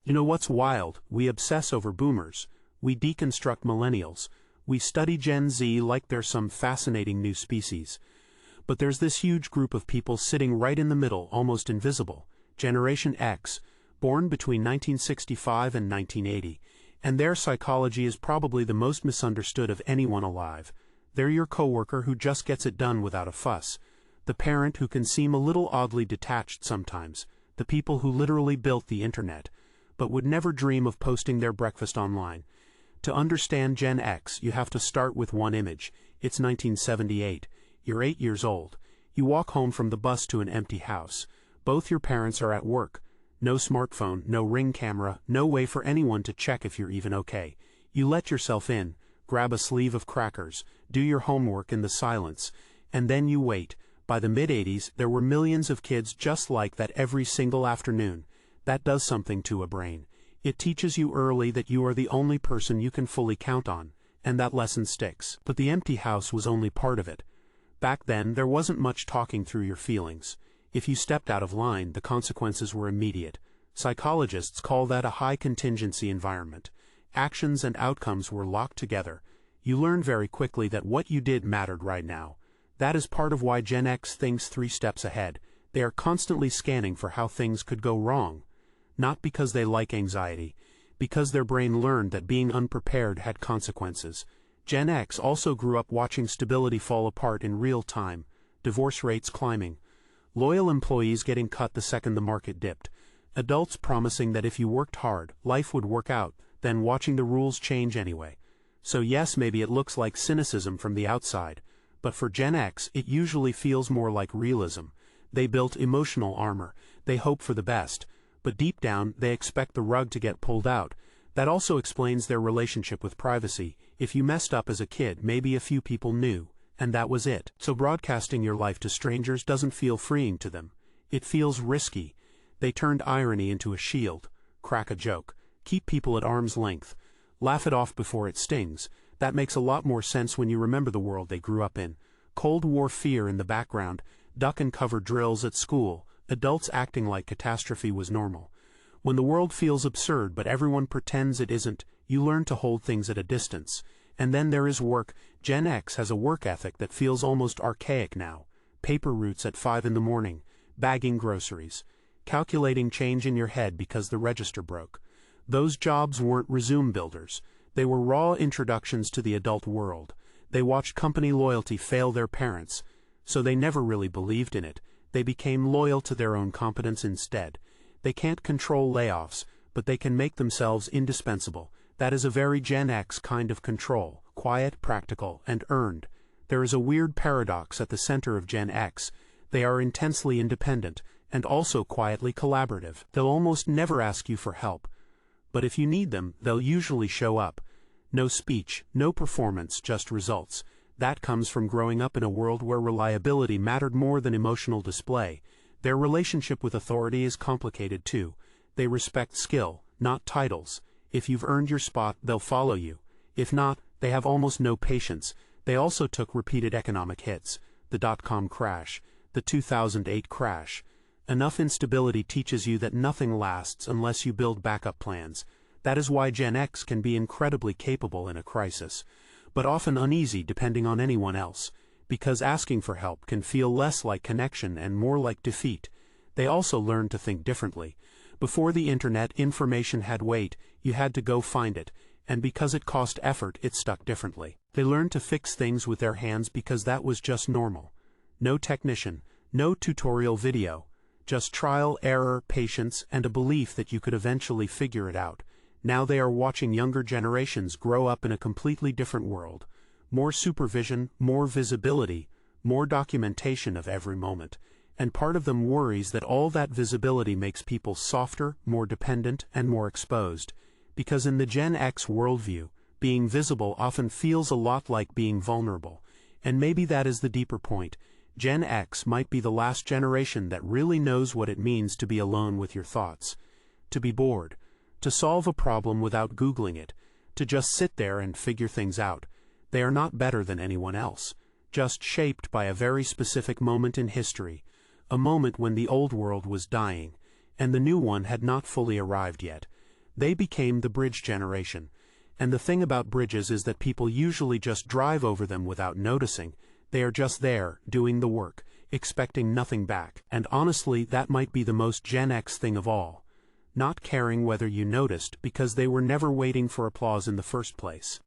You know what's wild? We obsess over boomers. We deconstruct millennials. We study Gen Z like they're some fascinating new species. But there's this huge group of people sitting right in the middle, almost invisible. Generation X, born between 1965 and 1980. And their psychology is probably the most misunderstood of anyone alive. They're your coworker who just gets it done without a fuss. The parent who can seem a little oddly detached sometimes. The people who literally built the internet, but would never dream of posting their breakfast online. To understand Gen X, you have to start with one image. It's 1978. You're 8 years old. You walk home from the bus to an empty house. Both your parents are at work. No smartphone, no Ring camera, no way for anyone to check if you're even okay. You let yourself in, grab a sleeve of crackers, do your homework in the silence, and then you wait. By the mid-80s, there were millions of kids just like that every single afternoon. That does something to a brain. It teaches you early that you are the only person you can fully count on, and that lesson sticks. But the empty house was only part of it. Back then, there wasn't much talking through your feelings. If you stepped out of line, the consequences were immediate. Psychologists call that a high-contingency environment. Actions and outcomes were locked together. You learned very quickly that what you did mattered right now. That is part of why Gen X thinks 3 steps ahead. They are constantly scanning for how things could go wrong. Not because they like anxiety, because their brain learned that being unprepared had consequences. Gen X also grew up watching stability fall apart in real time, divorce rates climbing, loyal employees getting cut the second the market dipped, adults promising that if you worked hard, life would work out, then watching the rules change anyway. So yes, maybe it looks like cynicism from the outside, but for Gen X, it usually feels more like realism. They built emotional armor, they hope for the best, but deep down, they expect the rug to get pulled out. That also explains their relationship with privacy. If you messed up as a kid, maybe a few people knew, and that was it. So broadcasting your life to strangers doesn't feel freeing to them. It feels risky. They turned irony into a shield. Crack a joke. Keep people at arm's length. Laugh it off before it stings. That makes a lot more sense when you remember the world they grew up in. Cold War fear in the background, duck and cover drills at school, adults acting like catastrophe was normal. When the world feels absurd but everyone pretends it isn't, you learn to hold things at a distance. And then there is work. Gen X has a work ethic that feels almost archaic now. Paper routes at 5 in the morning, bagging groceries, calculating change in your head because the register broke. Those jobs weren't resume builders. They were raw introductions to the adult world. They watched company loyalty fail their parents, so they never really believed in it. They became loyal to their own competence instead. They can't control layoffs, but they can make themselves indispensable. That is a very Gen X kind of control, quiet, practical, and earned. There is a weird paradox at the center of Gen X. They are intensely independent, and also quietly collaborative. They'll almost never ask you for help. But if you need them, they'll usually show up. No speech, no performance, just results. That comes from growing up in a world where reliability mattered more than emotional display. Their relationship with authority is complicated too. They respect skill, not titles. If you've earned your spot, they'll follow you. If not, they have almost no patience. They also took repeated economic hits. The dot-com crash, the 2008 crash. Enough instability teaches you that nothing lasts unless you build backup plans. That is why Gen X can be incredibly capable in a crisis, but often uneasy depending on anyone else, because asking for help can feel less like connection and more like defeat. They also learn to think differently. Before the internet, information had weight. You had to go find it, and because it cost effort, it stuck differently. They learned to fix things with their hands because that was just normal. No technician, no tutorial video, just trial, error, patience, and a belief that you could eventually figure it out. Now they are watching younger generations grow up in a completely different world. More supervision, more visibility, more documentation of every moment. And part of them worries that all that visibility makes people softer, more dependent, and more exposed. Because in the Gen X worldview, being visible often feels a lot like being vulnerable. And maybe that is the deeper point. Gen X might be the last generation that really knows what it means to be alone with your thoughts. To be bored. To solve a problem without Googling it. To just sit there and figure things out. They are not better than anyone else. Just shaped by a very specific moment in history. A moment when the old world was dying, and the new one had not fully arrived yet. They became the bridge generation. And the thing about bridges is that people usually just drive over them without noticing. They are just there, doing the work, expecting nothing back. And honestly, that might be the most Gen X thing of all. Not caring whether you noticed because they were never waiting for applause in the first place.